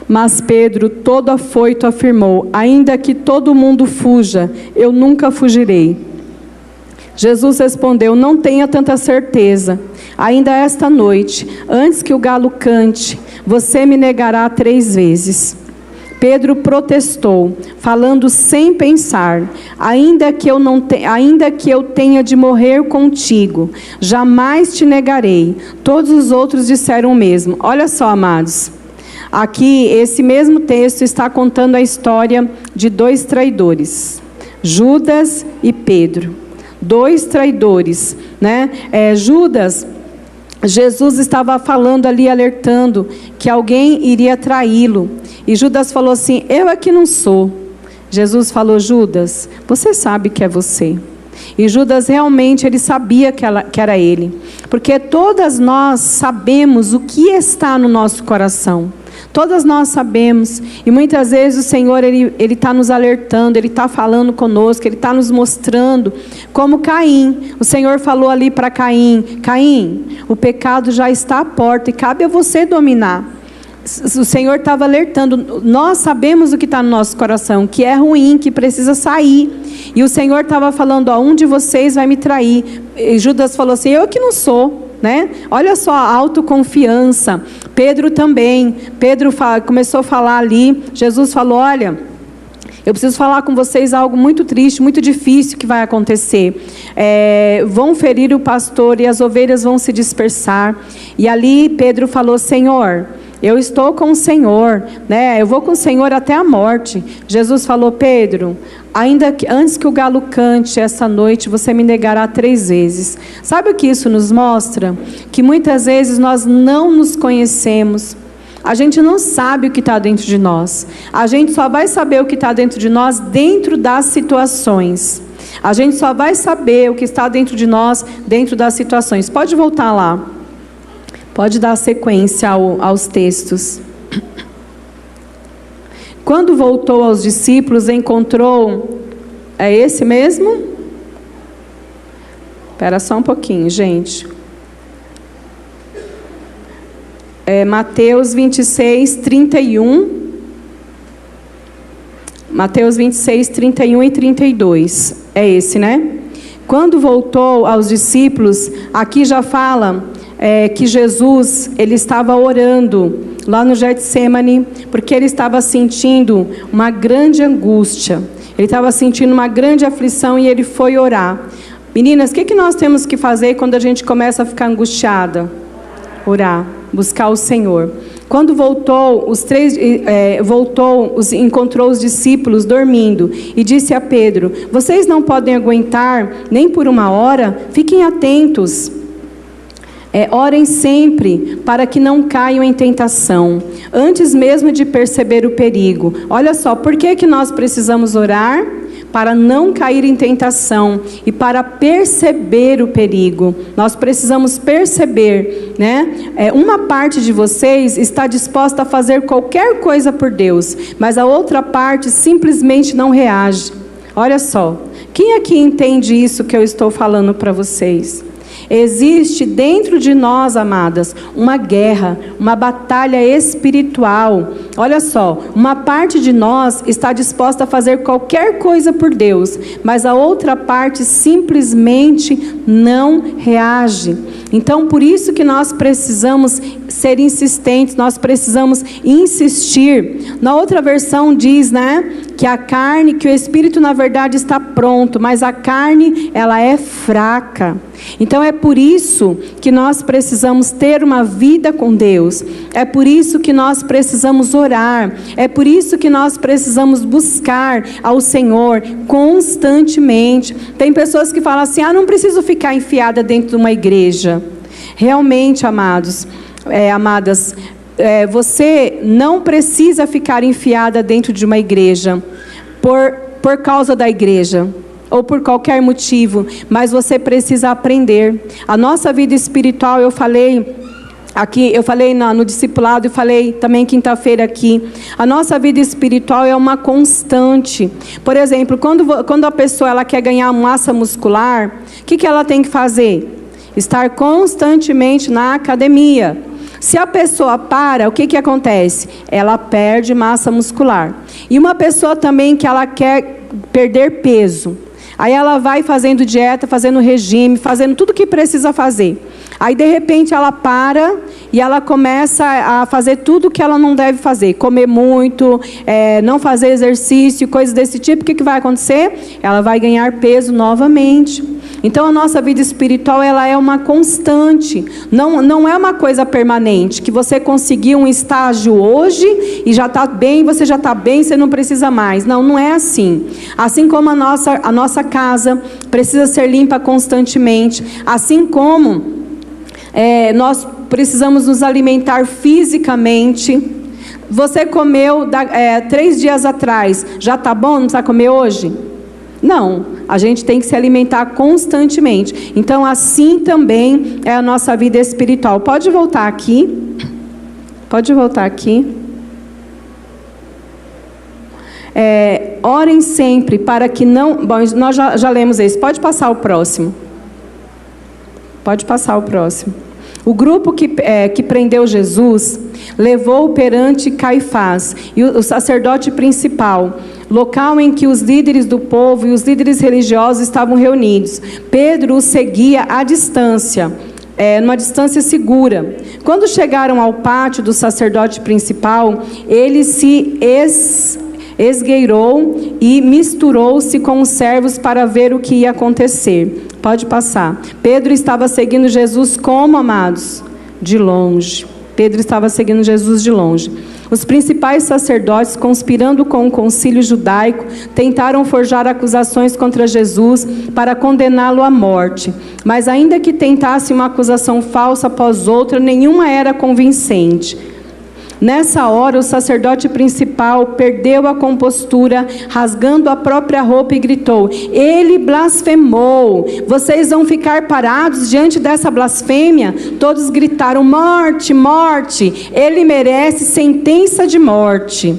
Mas Pedro, todo afoito, afirmou, ainda que todo mundo fuja, eu nunca fugirei. Jesus respondeu, não tenha tanta certeza. Ainda esta noite, antes que o galo cante, você me negará 3 vezes. Pedro protestou, falando sem pensar, ainda que eu tenha de morrer contigo, jamais te negarei. Todos os outros disseram o mesmo. Olha só, amados. Aqui, esse mesmo texto está contando a história de 2 traidores, Judas e Pedro. 2 traidores, né? Judas, Jesus estava falando ali, alertando que alguém iria traí-lo. E Judas falou assim, eu é que não sou. Jesus falou, Judas, você sabe que é você. E Judas realmente, ele sabia que era ele. Porque todas nós sabemos o que está no nosso coração. Todas nós sabemos, e muitas vezes o Senhor, Ele está nos alertando, Ele está falando conosco, Ele está nos mostrando, como Caim. O Senhor falou ali para Caim, Caim, o pecado já está à porta e cabe a você dominar. O Senhor estava alertando, nós sabemos o que está no nosso coração, que é ruim, que precisa sair. E o Senhor estava falando, um de vocês vai me trair. E Judas falou assim, eu que não sou. Né? Olha só a autoconfiança. Pedro também. Pedro começou a falar ali. Jesus falou, olha, eu preciso falar com vocês algo muito triste, muito difícil que vai acontecer. Vão ferir o pastor e as ovelhas vão se dispersar. E ali Pedro falou, Senhor, eu estou com o Senhor, né? Eu vou com o Senhor até a morte. Jesus falou, Pedro, ainda que antes que o galo cante essa noite, você me negará 3 vezes. Sabe o que isso nos mostra? Que muitas vezes nós não nos conhecemos. A gente não sabe o que está dentro de nós. A gente só vai saber o que está dentro de nós dentro das situações. A gente só vai saber o que está dentro de nós dentro das situações. Pode voltar lá. Pode dar sequência aos textos. Quando voltou aos discípulos, encontrou... É esse mesmo? Espera só um pouquinho, gente. Mateus 26, 31. Mateus 26, 31 e 32. É esse, né? Quando voltou aos discípulos, aqui já fala que Jesus, ele estava orando lá no Getsemane, porque ele estava sentindo uma grande angústia. Ele estava sentindo uma grande aflição e ele foi orar. Meninas, o que nós temos que fazer quando a gente começa a ficar angustiada? Orar, buscar o Senhor. Quando encontrou os discípulos dormindo e disse a Pedro: vocês não podem aguentar nem por uma hora? Fiquem atentos. Orem sempre para que não caiam em tentação, antes mesmo de perceber o perigo. Olha só, por que nós precisamos orar? Para não cair em tentação e para perceber o perigo. Nós precisamos perceber, né? Uma parte de vocês está disposta a fazer qualquer coisa por Deus, mas a outra parte simplesmente não reage. Olha só, quem aqui entende isso que eu estou falando para vocês? Existe dentro de nós, amadas, uma guerra, uma batalha espiritual. Olha só, uma parte de nós está disposta a fazer qualquer coisa por Deus, mas a outra parte simplesmente não reage. Então, por isso que nós precisamos ser insistentes, nós precisamos insistir. Na outra versão diz, né, que a carne, que o espírito na verdade está pronto, mas a carne, ela é fraca. Então é por isso que nós precisamos ter uma vida com Deus. É por isso que nós precisamos orar. É por isso que nós precisamos buscar ao Senhor constantemente. Tem pessoas que falam assim: não preciso ficar enfiada dentro de uma igreja. Realmente, amadas, você não precisa ficar enfiada dentro de uma igreja por causa da igreja ou por qualquer motivo, mas você precisa aprender. A nossa vida espiritual, eu falei no discipulado e falei também quinta-feira aqui, a nossa vida espiritual é uma constante. Por exemplo, quando a pessoa ela quer ganhar massa muscular, o que ela tem que fazer? Estar constantemente na academia. Se a pessoa para, o que acontece? Ela perde massa muscular. E uma pessoa também que ela quer perder peso, aí ela vai fazendo dieta, fazendo regime, fazendo tudo o que precisa fazer. Aí de repente ela para e ela começa a fazer tudo o que ela não deve fazer. Comer muito, não fazer exercício, coisas desse tipo. O que vai acontecer? Ela vai ganhar peso novamente. Então a nossa vida espiritual, ela é uma constante. Não é uma coisa permanente, que você conseguiu um estágio hoje e já está bem, você já está bem, você não precisa mais. Não é assim. Assim como a nossa casa precisa ser limpa constantemente, assim como nós precisamos nos alimentar fisicamente. Você comeu 3 dias atrás, já está bom, não precisa comer hoje? Não, a gente tem que se alimentar constantemente. Então assim também é a nossa vida espiritual. Pode voltar aqui. Orem sempre para que não... Bom, nós já lemos esse. Pode passar o próximo. O grupo que prendeu Jesus levou-o perante Caifás, e o sacerdote principal, local em que os líderes do povo e os líderes religiosos estavam reunidos. Pedro o seguia à distância, numa distância segura. Quando chegaram ao pátio do sacerdote principal, ele se esgueirou e misturou-se com os servos para ver o que ia acontecer. Pode passar. Pedro estava seguindo Jesus como, amados? De longe. Pedro estava seguindo Jesus de longe. Os principais sacerdotes, conspirando com o concílio judaico, tentaram forjar acusações contra Jesus para condená-lo à morte. Mas ainda que tentassem uma acusação falsa após outra, nenhuma era convincente. Nessa hora, o sacerdote principal perdeu a compostura, rasgando a própria roupa, e gritou: ele blasfemou! Vocês vão ficar parados diante dessa blasfêmia? Todos gritaram: morte, morte! Ele merece sentença de morte.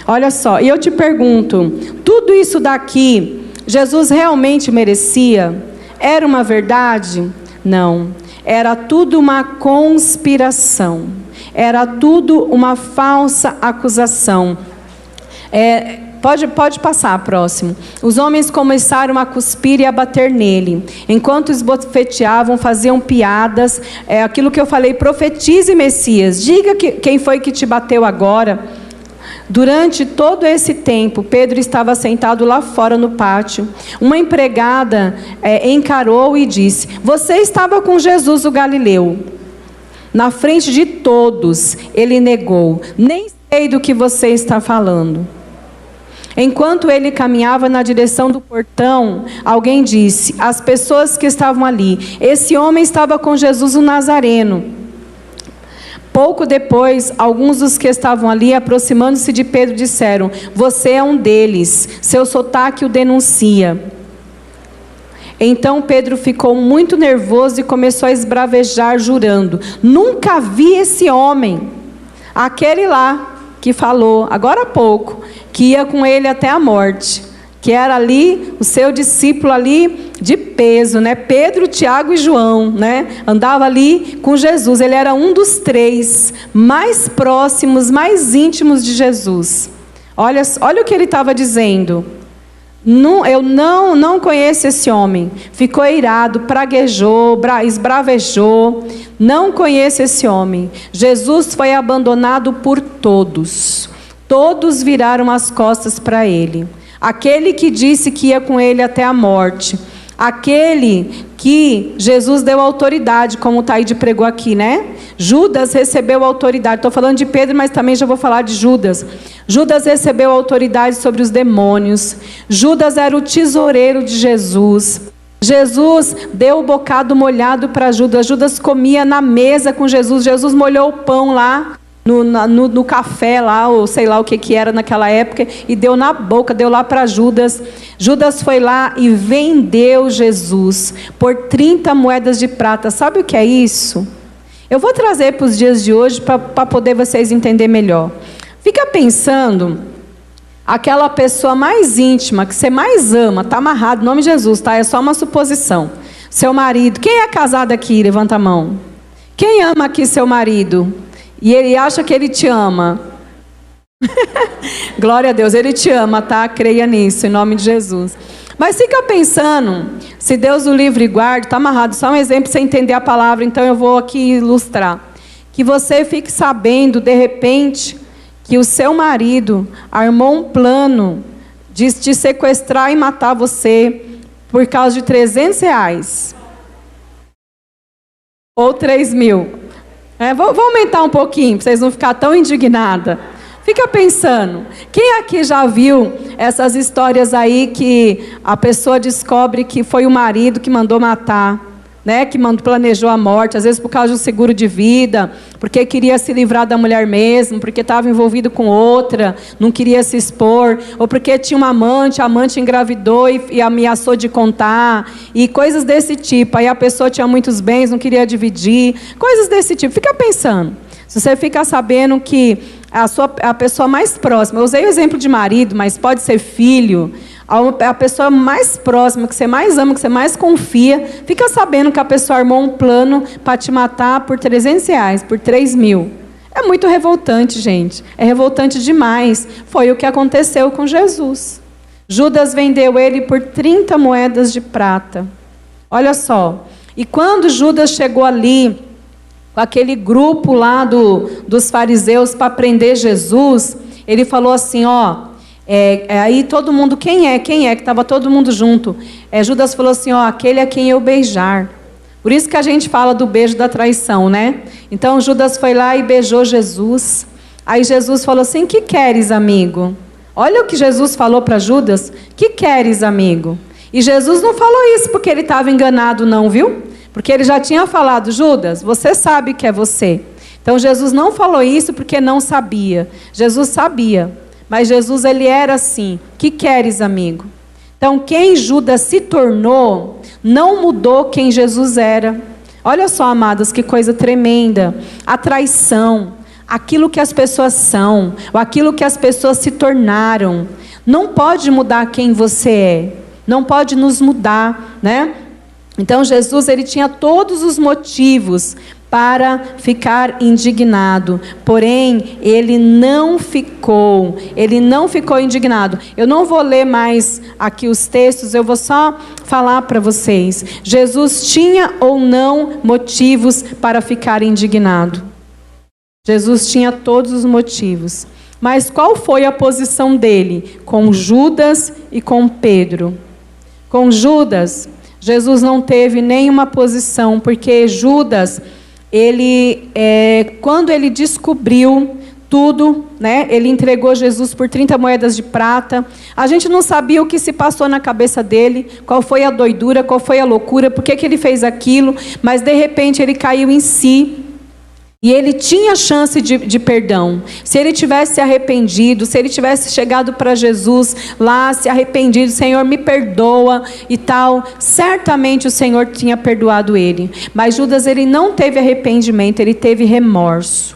Olha só, e eu te pergunto, tudo isso daqui, Jesus realmente merecia? Era uma verdade? Não. Era tudo uma conspiração. Era tudo uma falsa acusação. Pode passar, próximo. Os homens começaram a cuspir e a bater nele. Enquanto esbofeteavam, faziam piadas. Aquilo que eu falei, profetize, Messias. Diga quem foi que te bateu agora. Durante todo esse tempo, Pedro estava sentado lá fora no pátio. Uma empregada encarou e disse: você estava com Jesus o Galileu. Na frente de todos, ele negou: nem sei do que você está falando. Enquanto ele caminhava na direção do portão, alguém disse às pessoas que estavam ali: esse homem estava com Jesus o Nazareno. Pouco depois, alguns dos que estavam ali, aproximando-se de Pedro, disseram: você é um deles, seu sotaque o denuncia. Então Pedro ficou muito nervoso e começou a esbravejar, jurando: nunca vi esse homem. Aquele lá que falou, agora há pouco, que ia com ele até a morte, que era ali o seu discípulo ali de peso, né? Pedro, Tiago e João, né? Andava ali com Jesus. Ele era um dos 3 mais próximos, mais íntimos de Jesus. Olha o que ele estava dizendo. Eu não conheço esse homem. Ficou irado, praguejou, esbravejou. Não conheço esse homem. Jesus foi abandonado por todos. Todos viraram as costas para ele. Aquele que disse que ia com ele até a morte. Aquele que Jesus deu autoridade, como o Taíde pregou aqui, né? Judas recebeu autoridade. Estou falando de Pedro, mas também já vou falar de Judas. Judas recebeu autoridade sobre os demônios. Judas era o tesoureiro de Jesus. Jesus deu o bocado molhado para Judas. Judas comia na mesa com Jesus. Jesus molhou o pão lá no café lá, ou sei lá o que era naquela época, e deu na boca, deu lá para Judas. Judas foi lá e vendeu Jesus por 30 moedas de prata. Sabe o que é isso? Eu vou trazer para os dias de hoje para poder vocês entenderem melhor. Fica pensando, aquela pessoa mais íntima, que você mais ama, está amarrado, em nome de Jesus, tá? É só uma suposição. Seu marido, quem é casado aqui? Levanta a mão. Quem ama aqui seu marido? E ele acha que ele te ama. Glória a Deus, ele te ama, tá? Creia nisso, em nome de Jesus. Mas fica pensando, se Deus o livre e guarde, está amarrado, só um exemplo para você entender a palavra, então eu vou aqui ilustrar. Que você fique sabendo, de repente, que o seu marido armou um plano de te sequestrar e matar você por causa de R$300. Ou 3.000. Vou aumentar um pouquinho, para vocês não ficarem tão indignadas. Fica pensando, quem aqui já viu essas histórias aí que a pessoa descobre que foi o marido que mandou matar, né? Que planejou a morte, às vezes por causa do seguro de vida, porque queria se livrar da mulher mesmo, porque estava envolvido com outra, não queria se expor, ou porque tinha uma amante, a amante engravidou e ameaçou de contar, e coisas desse tipo. Aí a pessoa tinha muitos bens, não queria dividir, coisas desse tipo. Fica pensando, se você fica sabendo que a pessoa mais próxima, eu usei o exemplo de marido, mas pode ser filho, a pessoa mais próxima, que você mais ama, que você mais confia, fica sabendo que a pessoa armou um plano para te matar por R$300, por 3.000. É muito revoltante, gente. É revoltante demais. Foi o que aconteceu com Jesus. Judas vendeu ele por 30 moedas de prata. Olha só. E quando Judas chegou ali, com aquele grupo lá dos fariseus para prender Jesus, ele falou assim, aí todo mundo, quem é? Que estava todo mundo junto. Judas falou assim, aquele a quem eu beijar. Por isso que a gente fala do beijo da traição, né? Então Judas foi lá e beijou Jesus. Aí Jesus falou assim, que queres, amigo? Olha o que Jesus falou para Judas, que queres, amigo? E Jesus não falou isso porque ele estava enganado não, viu? Porque ele já tinha falado, Judas, você sabe que é você. Então Jesus não falou isso porque não sabia. Jesus sabia. Mas Jesus, ele era assim, que queres, amigo? Então, quem Judas se tornou, não mudou quem Jesus era. Olha só, amadas, que coisa tremenda. A traição, aquilo que as pessoas são, ou aquilo que as pessoas se tornaram, não pode mudar quem você é. Não pode nos mudar, né? Então, Jesus, ele tinha todos os motivos para ficar indignado. Porém, ele não ficou indignado. Eu não vou ler mais aqui os textos, eu vou só falar para vocês. Jesus tinha ou não motivos para ficar indignado? Jesus tinha todos os motivos. Mas qual foi a posição dele com Judas e com Pedro? Com Judas, Jesus não teve nenhuma posição, porque Judas, quando ele descobriu tudo, né, ele entregou Jesus por 30 moedas de prata. A gente não sabia o que se passou na cabeça dele, qual foi a doidura, qual foi a loucura, por que ele fez aquilo, mas de repente ele caiu em si. E ele tinha chance de perdão. Se ele tivesse arrependido, se ele tivesse chegado para Jesus lá, se arrependido, Senhor, me perdoa e tal, certamente o Senhor tinha perdoado ele. Mas Judas, ele não teve arrependimento, ele teve remorso.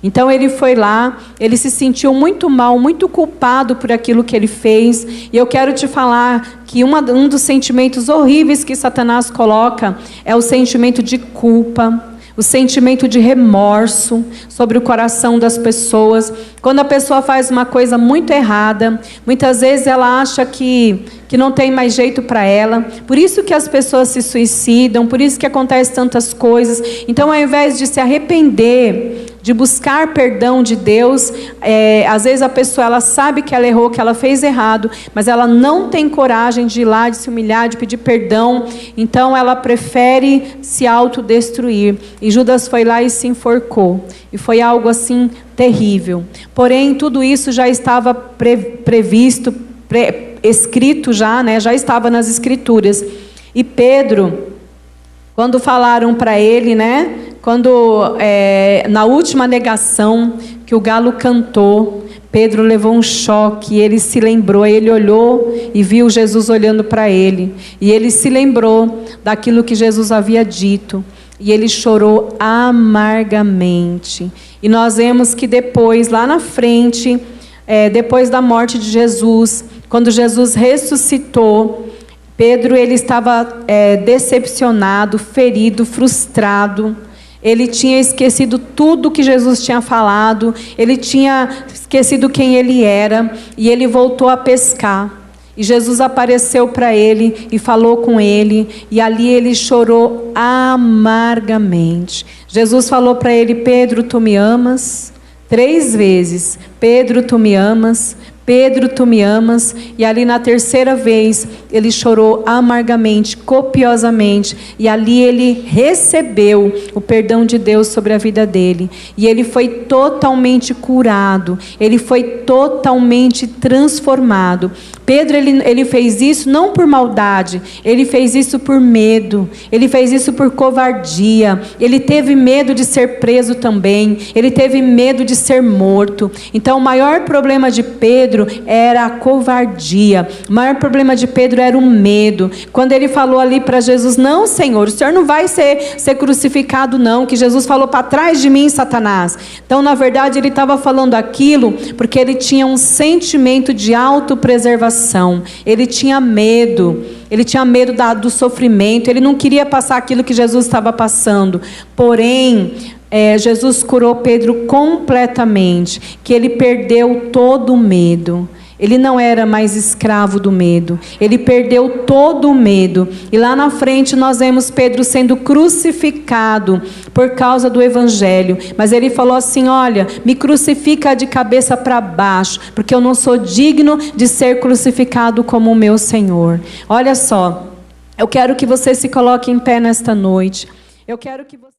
Então ele foi lá, ele se sentiu muito mal, muito culpado por aquilo que ele fez. E eu quero te falar que um dos sentimentos horríveis que Satanás coloca é o sentimento de culpa, o sentimento de remorso sobre o coração das pessoas. Quando a pessoa faz uma coisa muito errada, muitas vezes ela acha que não tem mais jeito para ela. Por isso que as pessoas se suicidam, por isso que acontecem tantas coisas. Então, ao invés de se arrepender, de buscar perdão de Deus, às vezes a pessoa, ela sabe que ela errou, que ela fez errado, mas ela não tem coragem de ir lá, de se humilhar, de pedir perdão. Então ela prefere se autodestruir. E Judas foi lá e se enforcou. E foi algo assim terrível. Porém, tudo isso já estava previsto, escrito já, né? Já estava nas Escrituras. E Pedro, quando falaram para ele, né? Quando na última negação que o galo cantou, Pedro levou um choque, ele se lembrou, ele olhou e viu Jesus olhando para ele. E ele se lembrou daquilo que Jesus havia dito. E ele chorou amargamente. E nós vemos que depois, lá na frente, depois da morte de Jesus, quando Jesus ressuscitou, Pedro, ele estava decepcionado, ferido, frustrado. Ele tinha esquecido tudo que Jesus tinha falado, ele tinha esquecido quem ele era, e ele voltou a pescar. E Jesus apareceu para ele e falou com ele, e ali ele chorou amargamente. Jesus falou para ele: Pedro, tu me amas? 3 vezes: Pedro, tu me amas? Pedro, tu me amas? E ali na terceira vez, ele chorou amargamente, copiosamente. E ali ele recebeu o perdão de Deus sobre a vida dele. E ele foi totalmente curado. Ele foi totalmente transformado. Pedro, ele fez isso não por maldade. Ele fez isso por medo. Ele fez isso por covardia. Ele teve medo de ser preso também. Ele teve medo de ser morto. Então o maior problema de Pedro era a covardia. O maior problema de Pedro era o medo. Quando ele falou ali para Jesus: não, Senhor, o Senhor não vai ser crucificado não, que Jesus falou: para trás de mim, Satanás. Então, na verdade, ele estava falando aquilo porque ele tinha um sentimento de autopreservação. Ele tinha medo. Ele tinha medo do sofrimento. Ele não queria passar aquilo que Jesus estava passando. Porém, Jesus curou Pedro completamente, que ele perdeu todo o medo. Ele não era mais escravo do medo. Ele perdeu todo o medo. E lá na frente nós vemos Pedro sendo crucificado por causa do Evangelho. Mas ele falou assim: olha, me crucifica de cabeça para baixo, porque eu não sou digno de ser crucificado como o meu Senhor. Olha só, eu quero que você se coloque em pé nesta noite. Eu quero que você